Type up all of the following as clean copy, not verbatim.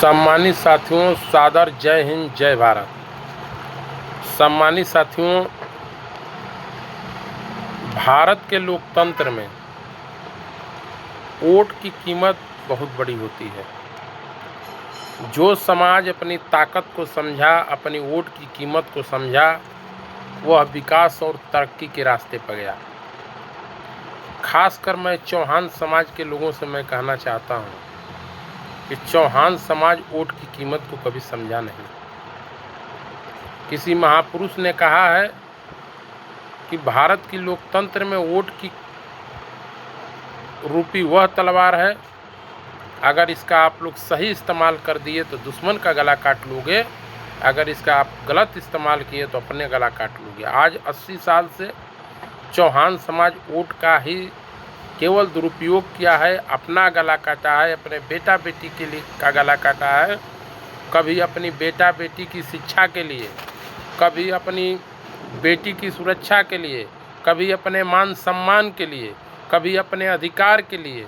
सम्मानित साथियों, सादर जय हिंद, जय भारत। सम्मानित साथियों, भारत के लोकतंत्र में वोट की कीमत बहुत बड़ी होती है। जो समाज अपनी ताकत को समझा, अपनी वोट की कीमत को समझा, वह विकास और तरक्की के रास्ते पर गया। खासकर मैं चौहान समाज के लोगों से मैं कहना चाहता हूँ कि चौहान समाज वोट की कीमत को कभी समझा नहीं। किसी महापुरुष ने कहा है कि भारत की लोकतंत्र में वोट की रूपी वह तलवार है, अगर इसका आप लोग सही इस्तेमाल कर दिए तो दुश्मन का गला काट लोगे, अगर इसका आप गलत इस्तेमाल किए तो अपने गला काट लोगे। आज 80 साल से चौहान समाज वोट का ही केवल दुरुपयोग किया है, अपना गला काटा है, अपने बेटा बेटी के लिए का गला काटा है। कभी अपनी बेटा बेटी की शिक्षा के लिए, कभी अपनी बेटी की सुरक्षा के लिए, कभी अपने मान सम्मान के लिए, कभी अपने अधिकार के लिए,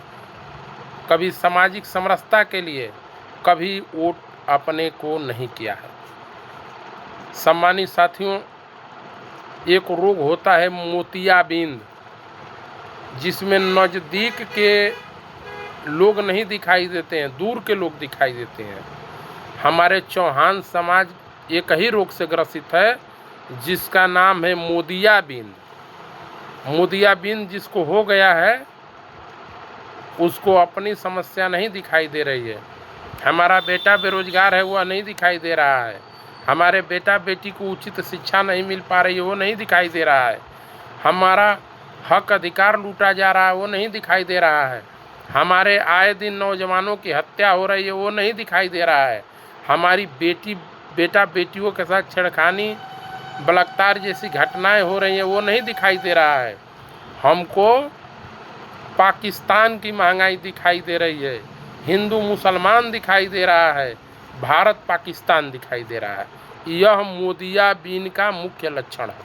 कभी सामाजिक समरसता के लिए, कभी वोट अपने को नहीं किया है। सम्मानित साथियों, एक रोग होता है मोतियाबिंद, जिसमें नज़दीक के लोग नहीं दिखाई देते हैं, दूर के लोग दिखाई देते हैं। हमारे चौहान समाज एक ही रोग से ग्रसित है, जिसका नाम है मोदियाबिंद। मोदियाबिंद जिसको हो गया है, उसको अपनी समस्या नहीं दिखाई दे रही है। हमारा बेटा बेरोजगार है, वह नहीं दिखाई दे रहा है। हमारे बेटा बेटी को उचित शिक्षा नहीं मिल पा रही है, वो नहीं दिखाई दे रहा है। हमारा हक अधिकार लूटा जा रहा है, वो नहीं दिखाई दे रहा है। हमारे आए दिन नौजवानों की हत्या हो रही है, वो नहीं दिखाई दे रहा है। हमारी बेटा बेटियों के साथ छेड़खानी, बलात्कार जैसी घटनाएं हो रही हैं, वो नहीं दिखाई दे रहा है। हमको पाकिस्तान की महंगाई दिखाई दे रही है, हिंदू मुसलमान दिखाई दे रहा है, भारत पाकिस्तान दिखाई दे रहा है। यह मोदियाबिंद का मुख्य लक्षण है।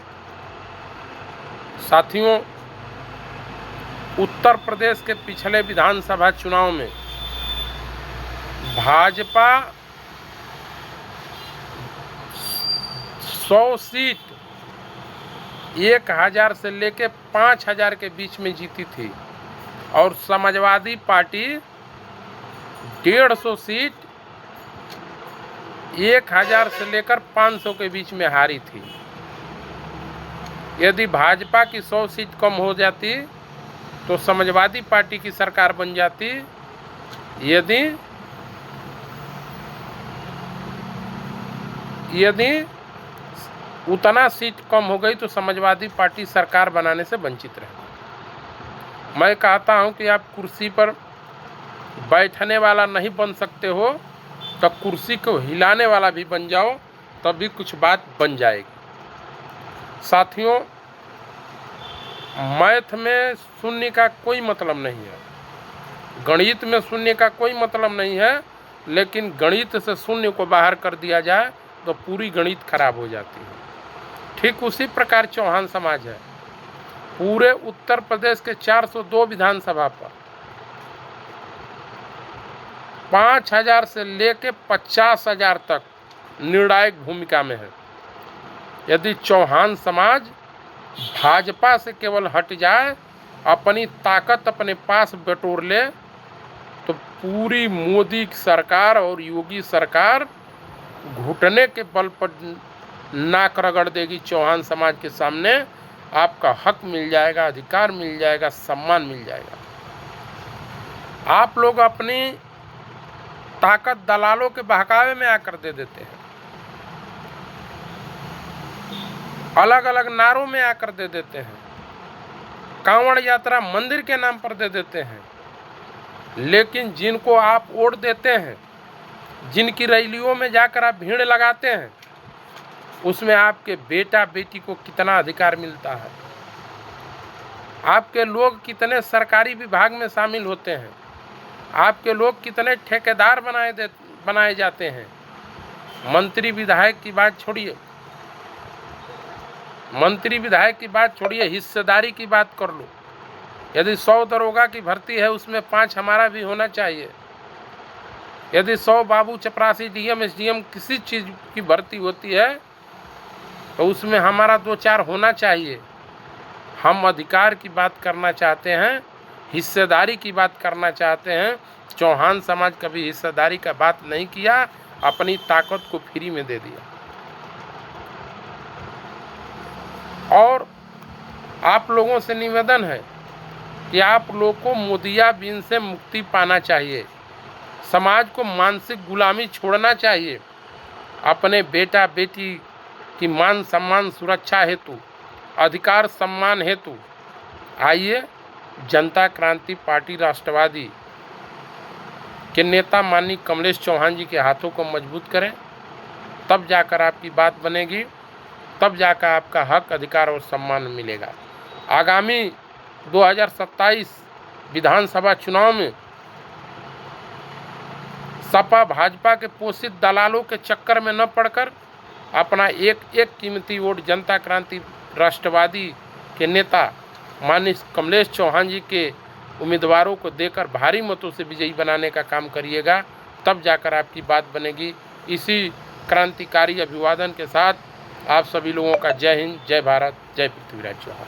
साथियों, उत्तर प्रदेश के पिछले विधानसभा चुनाव में भाजपा 100 सीट 1000 से लेकर 5000 के बीच में जीती थी, और समाजवादी पार्टी 150 सीट 1000 से लेकर 500 के बीच में हारी थी। यदि भाजपा की 100 सीट कम हो जाती तो समाजवादी पार्टी की सरकार बन जाती। यदि उतना सीट कम हो गई तो समाजवादी पार्टी सरकार बनाने से वंचित रहे। मैं कहता हूं कि आप कुर्सी पर बैठने वाला नहीं बन सकते हो, तो कुर्सी को हिलाने वाला भी बन जाओ, तभी कुछ बात बन जाएगी। साथियों, मैथ में शून्य का कोई मतलब नहीं है, गणित में शून्य का कोई मतलब नहीं है, लेकिन गणित से शून्य को बाहर कर दिया जाए तो पूरी गणित खराब हो जाती है। ठीक उसी प्रकार चौहान समाज है। पूरे उत्तर प्रदेश के 402 विधानसभा पर 5000 से लेकर 50,000 तक निर्णायक भूमिका में है। यदि चौहान समाज भाजपा से केवल हट जाए, अपनी ताकत अपने पास बटोर ले, तो पूरी मोदी सरकार और योगी सरकार घुटने के बल पर नाक रगड़ देगी। चौहान समाज के सामने आपका हक मिल जाएगा, अधिकार मिल जाएगा, सम्मान मिल जाएगा। आप लोग अपनी ताकत दलालों के बहकावे में आकर दे देते हैं, अलग अलग नारों में आकर दे देते हैं, कांवड़ यात्रा मंदिर के नाम पर दे देते हैं। लेकिन जिनको आप वोट देते हैं, जिनकी रैलियों में जाकर आप भीड़ लगाते हैं, उसमें आपके बेटा बेटी को कितना अधिकार मिलता है, आपके लोग कितने सरकारी विभाग में शामिल होते हैं, आपके लोग कितने ठेकेदार बनाए जाते हैं। मंत्री विधायक की बात छोड़िए, हिस्सेदारी की बात कर लो। यदि 100 दरोगा की भर्ती है, उसमें 5 हमारा भी होना चाहिए। यदि 100 बाबू चपरासी डीएम एसडीएम किसी चीज़ की भर्ती होती है तो उसमें हमारा 2-4 होना चाहिए। हम अधिकार की बात करना चाहते हैं, हिस्सेदारी की बात करना चाहते हैं। चौहान समाज कभी हिस्सेदारी का बात नहीं किया, अपनी ताकत को फ्री में दे दिया। और आप लोगों से निवेदन है कि आप लोग को मोदियाबिन से मुक्ति पाना चाहिए, समाज को मानसिक गुलामी छोड़ना चाहिए, अपने बेटा बेटी की मान सम्मान सुरक्षा हेतु, अधिकार सम्मान हेतु आइए जनता क्रांति पार्टी राष्ट्रवादी के नेता माननीय कमलेश चौहान जी के हाथों को मजबूत करें, तब जाकर आपकी बात बनेगी, तब जाकर आपका हक अधिकार और सम्मान मिलेगा। आगामी 2027 विधानसभा चुनाव में सपा भाजपा के पोषित दलालों के चक्कर में न पड़कर अपना एक एक कीमती वोट जनता क्रांति राष्ट्रवादी के नेता माननीय कमलेश चौहान जी के उम्मीदवारों को देकर भारी मतों से विजयी बनाने का काम करिएगा, तब जाकर आपकी बात बनेगी। इसी क्रांतिकारी अभिवादन के साथ आप सभी लोगों का जय हिंद, जय भारत, जय पृथ्वीराज चौहान।